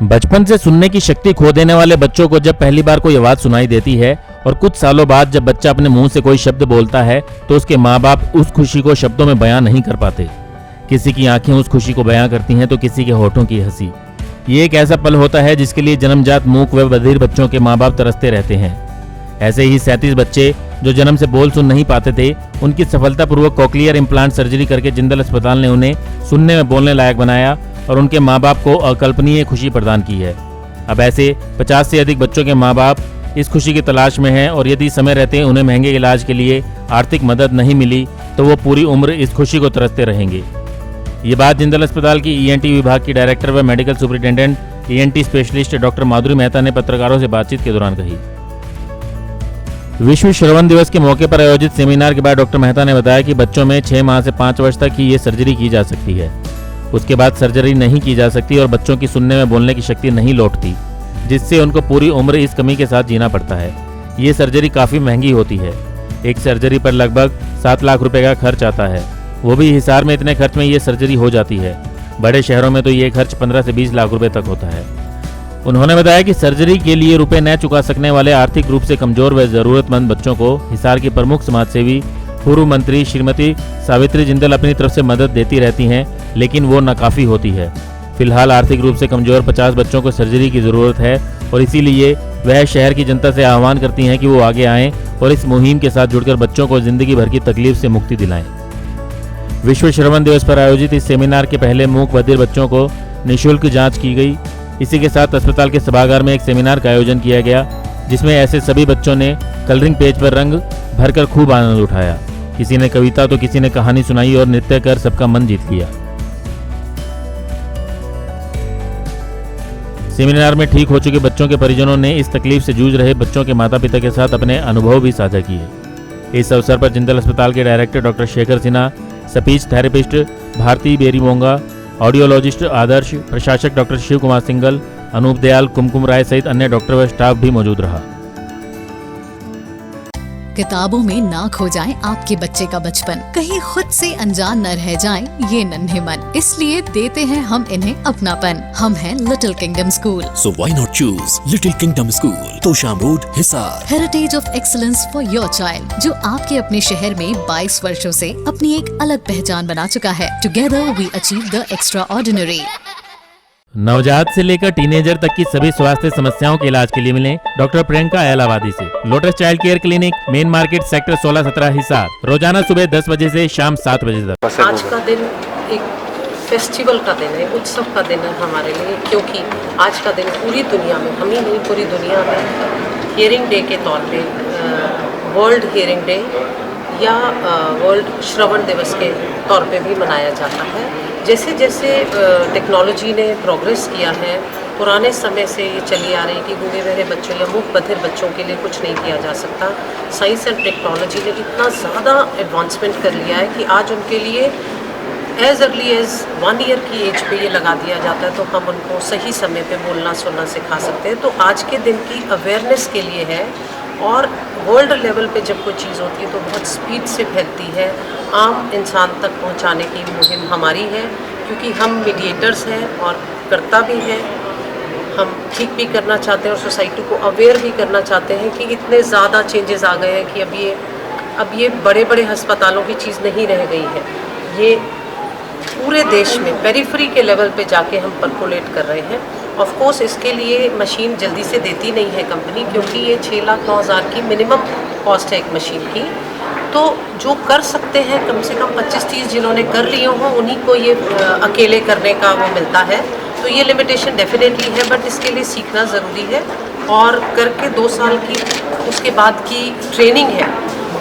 बचपन से सुनने की शक्ति खो देने वाले बच्चों को जब पहली बार कोई आवाज सुनाई देती है और कुछ सालों बाद जब बच्चा अपने मुंह से कोई शब्द बोलता है तो उसके माँ बाप उस खुशी को शब्दों में बयां नहीं कर पाते। किसी की आंखें उस खुशी को बयां करती हैं तो किसी के होठों की हंसी। ये एक ऐसा पल होता है जिसके लिए जन्मजात मूक व बधिर बच्चों के माँ बाप तरसते रहते हैं। ऐसे ही 37 बच्चे जो जन्म से बोल सुन नहीं पाते थे, उनकी सफलतापूर्वक कॉकलियर इम्प्लांट सर्जरी करके जिंदल अस्पताल ने उन्हें सुनने में बोलने लायक बनाया और उनके माँ बाप को अकल्पनीय खुशी प्रदान की है। अब ऐसे 50 से अधिक बच्चों के माँ बाप इस खुशी की तलाश में हैं और यदि समय रहते उन्हें महंगे इलाज के लिए आर्थिक मदद नहीं मिली तो वो पूरी उम्र इस खुशी को तरसते रहेंगे। ये बात जिंदल अस्पताल की ईएनटी विभाग की डायरेक्टर व medical superintendent ENT specialist doctor Madhuri Mehta ने पत्रकारों से बातचीत के दौरान कही। विश्व श्रवण दिवस के मौके पर आयोजित सेमिनार के बाद डॉक्टर मेहता ने बताया कि बच्चों में 6 माह से 5 वर्ष तक ही ये सर्जरी की जा सकती है। उसके बाद सर्जरी नहीं की जा सकती और बच्चों की सुनने में बोलने की शक्ति नहीं लौटती, जिससे उनको पूरी उम्र इस कमी के साथ जीना पड़ता है। ये सर्जरी काफ़ी महंगी होती है। एक सर्जरी पर लगभग 7 लाख रुपए का खर्च आता है। वो भी हिसार में इतने खर्च में ये सर्जरी हो जाती है। बड़े शहरों में तो ये खर्च 15 से 20 लाख रुपए तक होता है। उन्होंने बताया कि सर्जरी के लिए रुपए न चुका सकने वाले आर्थिक रूप से कमजोर व जरूरतमंद बच्चों को हिसार की प्रमुख समाजसेवी पूर्व मंत्री श्रीमती सावित्री जिंदल अपनी तरफ से मदद देती रहती हैं, लेकिन वो नाकाफी होती है। फिलहाल आर्थिक रूप से कमजोर 50 बच्चों को सर्जरी की जरूरत है और इसीलिए वह शहर की जनता से आह्वान करती हैं कि वो आगे आएं और इस मुहिम के साथ जुड़कर बच्चों को जिंदगी भर की तकलीफ से मुक्ति दिलाएं। विश्व श्रवण दिवस पर आयोजित इस सेमिनार के पहले मूक बधिर बच्चों को निःशुल्क जांच की गई। इसी के साथ अस्पताल के सभागार में एक सेमिनार का आयोजन किया गया, जिसमें ऐसे सभी बच्चों ने कलरिंग पेज पर रंग भरकर खूब आनंद उठाया। किसी ने कविता तो किसी ने कहानी सुनाई और नृत्य कर सबका मन जीत लिया। सेमिनार में ठीक हो चुके बच्चों के परिजनों ने इस तकलीफ से जूझ रहे बच्चों के माता पिता के साथ अपने अनुभव भी साझा किए। इस अवसर पर जिंदल अस्पताल के director doctor Shekhar Sinha, speech therapist Bharti Berimonga, audiologist Adarsh, प्रशासक डॉक्टर शिव कुमार सिंगल, अनूप दयाल, कुमकुम राय सहित अन्य डॉक्टर व स्टाफ भी मौजूद रहा। किताबों में ना खो जाए आपके बच्चे का बचपन, कहीं खुद से अनजान न रह जाएं ये नन्हे मन, इसलिए देते हैं हम इन्हें अपनापन। हम हैं little kingdom school. So why not choose Little Kingdom School, Tosham road, Hisar. Heritage of excellence for your child, जो आपके अपने शहर में 22 वर्षों से अपनी एक अलग पहचान बना चुका है। Together we achieve the extraordinary. नवजात से लेकर टीनेजर तक की सभी स्वास्थ्य समस्याओं के इलाज के लिए मिलें डॉक्टर प्रियंका एलावादी से। Lotus child care clinic, main market, sector 16-17 Hisar. रोजाना सुबह 10 बजे से शाम 7 बजे तक। आज का दिन एक फेस्टिवल का दिन है, उत्सव का दिन है हमारे लिए, क्योंकि आज का दिन पूरी दुनिया में, हम ही नहीं पूरी दुनिया में हियरिंग डे के तौर पे, वर्ल्ड हियरिंग डे या वर्ल्ड श्रवण दिवस के तौर पे भी मनाया जाता है। जैसे जैसे टेक्नोलॉजी ने प्रोग्रेस किया है, पुराने समय से ये चली आ रही कि गूंगे बहरे बच्चों या मूक बधिर बच्चों के लिए कुछ नहीं किया जा सकता। साइंस एंड टेक्नोलॉजी ने इतना ज़्यादा एडवांसमेंट कर लिया है कि आज उनके लिए एज अर्ली एज 1 ईयर की एज पे ये लगा दिया जाता है, तो हम उनको सही समय पे बोलना सुनना सिखा सकते हैं। तो आज के दिन की अवेयरनेस के लिए है और वर्ल्ड लेवल पे जब कोई चीज़ होती है तो बहुत स्पीड से फैलती है। आम इंसान तक पहुंचाने की मुहिम हमारी है, क्योंकि हम मीडिएटर्स हैं और करता भी हैं। हम ठीक भी करना चाहते हैं और सोसाइटी को अवेयर भी करना चाहते हैं कि इतने ज़्यादा चेंजेस आ गए हैं कि अब ये बड़े बड़े अस्पतालों की चीज़ नहीं रह गई है। ये पूरे देश में पेरिफेरी के लेवल पे जाके हम परकोलेट कर रहे हैं। ऑफ कोर्स इसके लिए मशीन जल्दी से देती नहीं है कंपनी, क्योंकि ये 6,09,000 की मिनिमम कॉस्ट है एक मशीन की। तो जो कर सकते हैं कम से कम 25-30 जिन्होंने कर लिए हों, उन्हीं को ये अकेले करने का वो मिलता है। तो ये लिमिटेशन डेफिनेटली है, बट इसके लिए सीखना ज़रूरी है और करके 2 साल की उसके बाद की ट्रेनिंग है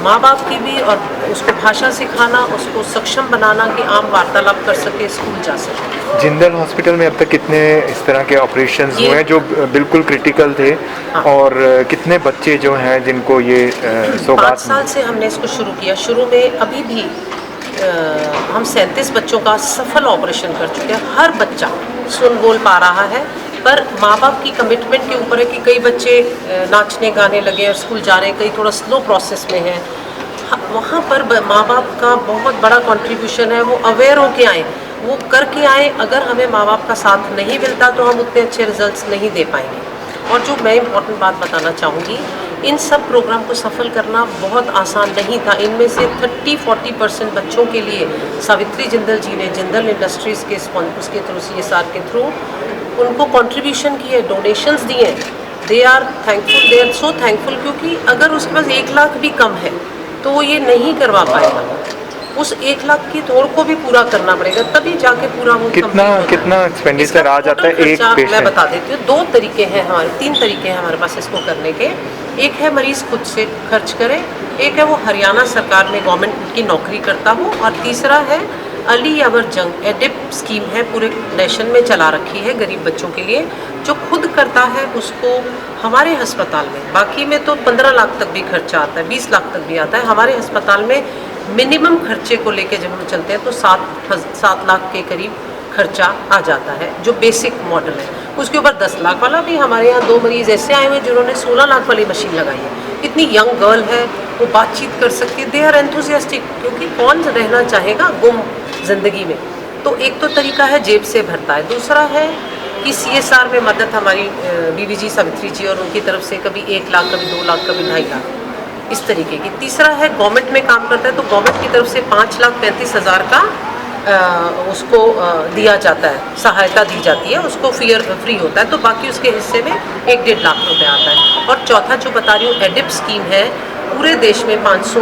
माँ बाप की भी, और उसको भाषा सिखाना, उसको सक्षम बनाना कि आम वार्तालाप कर सके, स्कूल जा सके। जिंदल हॉस्पिटल में अब तक कितने इस तरह के ऑपरेशंस हुए हैं जो बिल्कुल क्रिटिकल थे? हाँ। और कितने बच्चे जो हैं जिनको ये 5 साल से हमने इसको शुरू किया। शुरू में अभी भी हम 37 बच्चों का सफल ऑपरेशन कर चुके हैं। हर बच्चा सुन बोल पा रहा है, पर माँ बाप की कमिटमेंट के ऊपर है कि कई बच्चे नाचने गाने लगे और स्कूल जा रहे हैं, कई थोड़ा स्लो प्रोसेस में हैं। वहाँ पर माँ बाप का बहुत बड़ा कंट्रीब्यूशन है, वो अवेयर होके आए। वो करके आए। अगर हमें माँ बाप का साथ नहीं मिलता तो हम उतने अच्छे रिजल्ट्स नहीं दे पाएंगे। और जो मैं इम्पॉर्टेंट बात बताना चाहूँगी, इन सब प्रोग्राम को सफल करना बहुत आसान नहीं था। इनमें से 30-40% बच्चों के लिए सावित्री जिंदल जी ने जिंदल इंडस्ट्रीज़ के उसके थ्रू CSR के थ्रू उनको कंट्रीब्यूशन किए, डोनेशंस दिए। They are thankful, they are so thankful, क्योंकि अगर उसके पास 1 लाख भी कम है तो वो ये नहीं करवा पाएगा। उस 1 लाख की तोड़ को भी पूरा करना पड़ेगा, तभी जाके पूरा वो कितना एक्सपेंडिचर आ जाता है एक पेशेंट? मैं बता देती हूँ। 2 तरीके हैं हमारे, 3 तरीके हैं हमारे पास इसको करने के। एक है मरीज़ खुद से खर्च करे, एक है वो हरियाणा सरकार में गवर्नमेंट की नौकरी करता हो, और तीसरा है अली अवर जंग एडिप स्कीम है, पूरे नेशन में चला रखी है गरीब बच्चों के लिए। जो खुद करता है उसको हमारे अस्पताल में, बाकी में तो 15 लाख तक भी खर्चा आता है, 20 लाख तक भी आता है। हमारे अस्पताल में मिनिमम खर्चे को लेके जब हम चलते हैं तो 7 लाख के करीब खर्चा आ जाता है, जो बेसिक मॉडल है। उसके ऊपर 10 लाख वाला भी हमारे यहाँ 2 मरीज़ ऐसे आए हुए जिन्होंने 16 लाख वाली मशीन लगाई है। इतनी यंग गर्ल है, वो बातचीत कर सकती है, दे आर एंथुसियास्टिक, क्योंकि कौन रहना चाहेगा गुम ज़िंदगी में। तो एक तो तरीका है जेब से भरता है, दूसरा है कि CSR में मदद हमारी BVG सावित्री जी और उनकी तरफ से कभी 1 लाख, कभी 2 लाख, कभी 2.5 लाख, इस तरीके की। तीसरा है गवर्नमेंट में काम करता है तो गवर्नमेंट की तरफ से 5,35,000 का उसको दिया जाता है, सहायता दी जाती है, उसको फ्री होता है, तो बाकी उसके हिस्से में 1-1.5 लाख रुपए आता है। और चौथा जो बता रही हूँ एडिप स्कीम है, पूरे देश में 500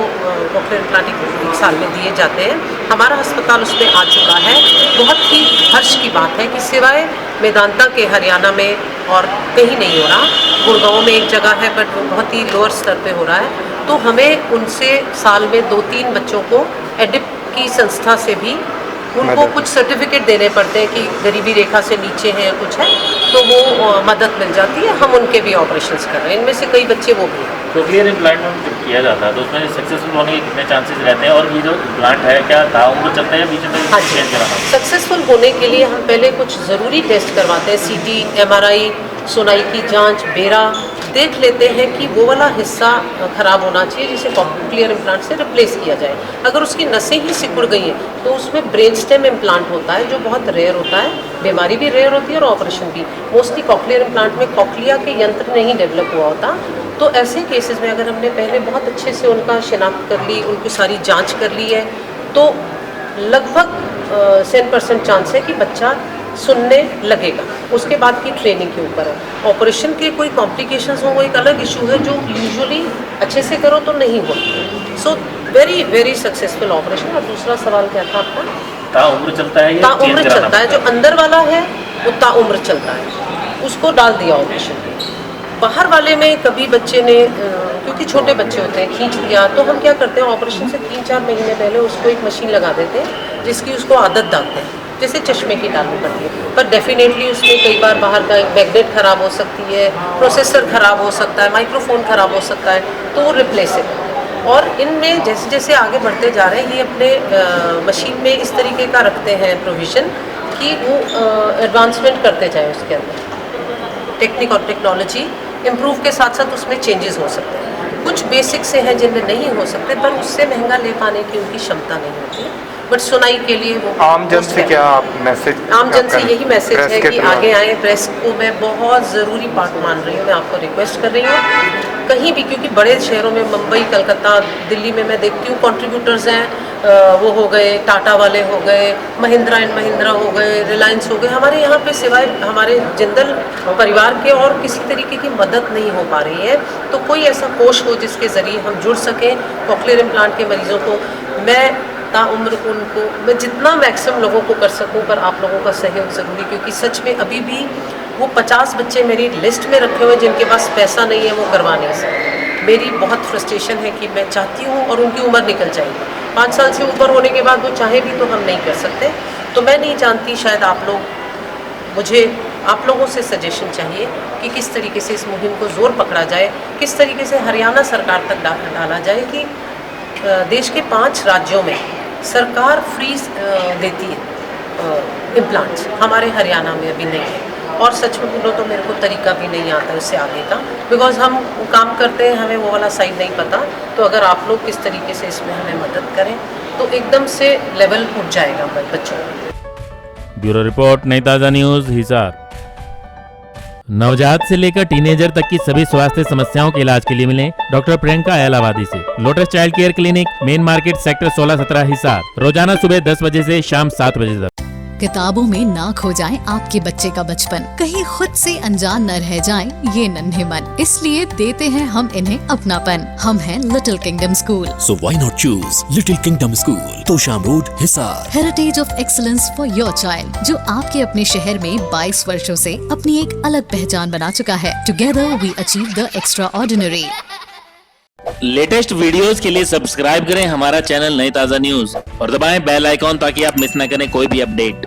कॉकलियर इम्प्लांट एक साल में दिए जाते हैं। हमारा अस्पताल उसमें आ चुका है। बहुत ही हर्ष की बात है कि सिवाय मेदांता के हरियाणा में और कहीं नहीं हो रहा, गुड़गांव में एक जगह है बट वो बहुत ही लोअर स्तर पे हो रहा है। तो हमें उनसे साल में 2-3 बच्चों को एडिप की संस्था से भी उनको कुछ सर्टिफिकेट देने पड़ते हैं कि गरीबी रेखा से नीचे हैं कुछ है, तो वो मदद मिल जाती है। हम उनके भी ऑपरेशंस कर रहे हैं, इनमें से कई बच्चे वो भी हैं। कॉकलियर इम्प्लांट जब किया जाता है तो उसमें सक्सेसफुल होने के कितने चांसेस रहते हैं, और ये जो इम्प्लांट है क्या ताउम्र चलता है या बीच में हाँ चेंज कराना? सक्सेसफुल होने के लिए हम पहले कुछ ज़रूरी टेस्ट करवाते हैं, CT, MRI, सुनाई की जांच, बेरा, देख लेते हैं कि वो वाला हिस्सा ख़राब होना चाहिए जिसे कॉकलियर इम्प्लांट से रिप्लेस किया जाए। अगर उसकी नसें ही सिकुड़ गई हैं तो उसमें ब्रेन स्टेम इम्प्लांट होता है जो बहुत रेयर होता है, बीमारी भी रेयर होती है और ऑपरेशन भी। मोस्टली कॉकलियर इम्प्लांट में कॉकलिया के यंत्र नहीं डेवलप हुआ होता, तो ऐसे केसेस में अगर हमने पहले बहुत अच्छे से उनका शिनाख्त कर ली, उनकी सारी जाँच कर ली है, तो लगभग 100% चांस है कि बच्चा सुनने लगेगा। उसके बाद की ट्रेनिंग के ऊपर है। ऑपरेशन के कोई कॉम्प्लिकेशंस हो वो एक अलग इशू है जो यूजुअली अच्छे से करो तो नहीं होती। So very very successful operation. और दूसरा सवाल क्या था आपका? ताउम्र चलता है या ताउम्र चलता है, जो अंदर वाला है वो ताउम्र चलता है, उसको डाल दिया ऑपरेशन में। बाहर वाले में कभी बच्चे ने क्योंकि छोटे बच्चे होते हैं खींच दिया, तो हम क्या करते हैं ऑपरेशन से 3-4 महीने पहले उसको एक मशीन लगा देते हैं जिसकी उसको आदत डालते हैं, जैसे चश्मे की डालनी पड़ती है। पर डेफिनेटली उसमें कई बार बाहर का मैग्नेट ख़राब हो सकती है, प्रोसेसर ख़राब हो सकता है, माइक्रोफोन ख़राब हो सकता है, तो वो रिप्लेसेबल। और इनमें जैसे जैसे आगे बढ़ते जा रहे हैं ये अपने मशीन में इस तरीके का रखते हैं प्रोविज़न कि वो एडवांसमेंट करते जाए उसके अंदर। टेक्निक और टेक्नोलॉजी इम्प्रूव के साथ साथ उसमें चेंजेस हो सकते हैं। कुछ बेसिक से हैं जिनमें नहीं हो सकते, पर उससे महंगा ले पाने की उनकी क्षमता नहीं होती। बट सुनाई के लिए वो आम जन से क्या आप मैसेज? आम जन से यही मैसेज है कि आगे आए। प्रेस को मैं बहुत ज़रूरी पार्ट मान रही हूँ, मैं आपको रिक्वेस्ट कर रही हूँ कहीं भी, क्योंकि बड़े शहरों में मुंबई, कलकत्ता, दिल्ली में मैं देखती हूँ कंट्रीब्यूटर्स हैं, वो हो गए टाटा वाले, हो गए महिंद्रा एंड महिंद्रा, हो गए रिलायंस, हो गए। हमारे यहाँ पे सिवाय हमारे जिंदल परिवार के और किसी तरीके की मदद नहीं हो पा रही है। तो कोई ऐसा कोष हो जिसके ज़रिए हम जुड़ सकें कॉकलियर इम्प्लांट के मरीज़ों को। मैं ताउम्र उनको मैं जितना मैक्सिमम लोगों को कर सकूं, पर आप लोगों का सहयोग ज़रूरी, क्योंकि सच में अभी भी वो 50 बच्चे मेरी लिस्ट में रखे हुए जिनके पास पैसा नहीं है, वो करवा नहीं सकते। मेरी बहुत फ्रस्ट्रेशन है कि मैं चाहती हूँ और उनकी उम्र निकल जाएगी, 5 साल से ऊपर होने के बाद वो चाहे भी तो हम नहीं कर सकते। तो मैं नहीं जानती, शायद आप लोग, मुझे आप लोगों से सजेशन चाहिए कि किस तरीके से इस मुहिम को ज़ोर पकड़ा जाए, किस तरीके से हरियाणा सरकार तक डाला जाए कि देश के 5 राज्यों में सरकार फ्री देती है इम्प्लांट्स, हमारे हरियाणा में अभी नहीं है। और सच में बोलो तो मेरे को तरीका भी नहीं आता उससे आगे का, बिकॉज हम काम करते हैं, हमें वो वाला साइड नहीं पता। तो अगर आप लोग किस तरीके से इसमें हमें मदद करें तो एकदम से लेवल उठ जाएगा बच्चों का। ब्यूरो रिपोर्ट, नई ताजा न्यूज, हिसार। नवजात से लेकर टीनेजर तक की सभी स्वास्थ्य समस्याओं के इलाज के लिए मिलें डॉक्टर प्रियंका एलावादी से। Lotus child care clinic, main market, sector 16-17, Hisar. रोजाना सुबह 10 बजे से शाम 7 बजे तक। किताबों में ना खो जाए आपके बच्चे का बचपन, कहीं खुद से अनजान न रह जाएं ये नन्हे मन, इसलिए देते हैं हम इन्हें अपनापन। हम हैं little kingdom school. So why not choose Little Kingdom School, Tosham Road, Hisar. Heritage of excellence for your child, जो आपके अपने शहर में 22 वर्षों से अपनी एक अलग पहचान बना चुका है। Together we achieve the extraordinary. Latest videos के लिए सब्सक्राइब करें हमारा चैनल नई ताजा न्यूज और दबाएं बेल आइकॉन ताकि आप मिस न करें कोई भी अपडेट।